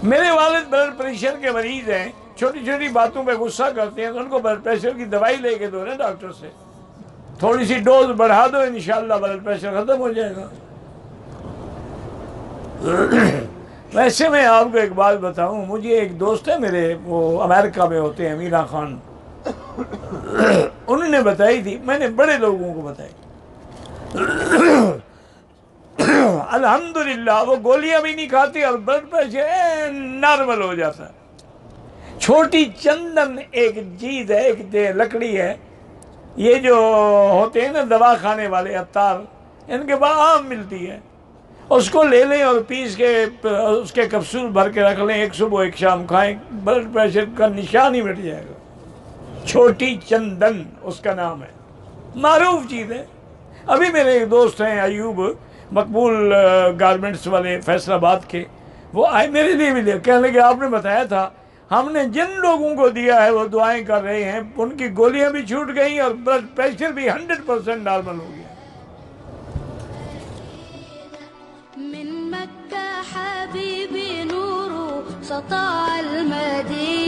میرے والد blood pressure کے مریض ہیں، چھوٹی چھوٹی باتوں پہ غصہ کرتے ہیں تو ان کو بلڈ پریشر کی دوائی لے کے دو نا ڈاکٹر سے، تھوڑی سی ڈوز بڑھا دو، انشاءاللہ بلڈ پریشر ختم ہو جائے گا۔ ویسے میں آپ کو ایک بات بتاؤں، مجھے ایک دوست ہے میرے، وہ امریکہ میں ہوتے ہیں، میرا خان، انہوں نے بتائی تھی، میں نے بڑے لوگوں کو بتائی، الحمدللہ وہ گولیاں بھی نہیں کھاتے اور بلڈ پریشر نارمل ہو جاتا ہے۔ چھوٹی چندن ایک چیز ہے، ایک لکڑی ہے، یہ جو ہوتے ہیں نا دوا کھانے والے عطار، ان کے پاس عام ملتی ہے، اس کو لے لیں اور پیس کے اس کے کپسول بھر کے رکھ لیں، ایک صبح ایک شام کھائیں، بلڈ پریشر کا نشان ہی مٹ جائے گا۔ چھوٹی چندن اس کا نام ہے، معروف چیز ہے۔ ابھی میرے ایک دوست ہیں ایوب، مقبول گارمنٹس والے فیصل آباد کے، وہ آئے میرے لیے بھی لے، کہنے لگے آپ نے بتایا تھا، ہم نے جن لوگوں کو دیا ہے وہ دعائیں کر رہے ہیں، ان کی گولیاں بھی چھوٹ گئیں اور بلڈ پریشر بھی 100% نارمل ہو گیا۔ من مكة حبيبي نور سطع المدينة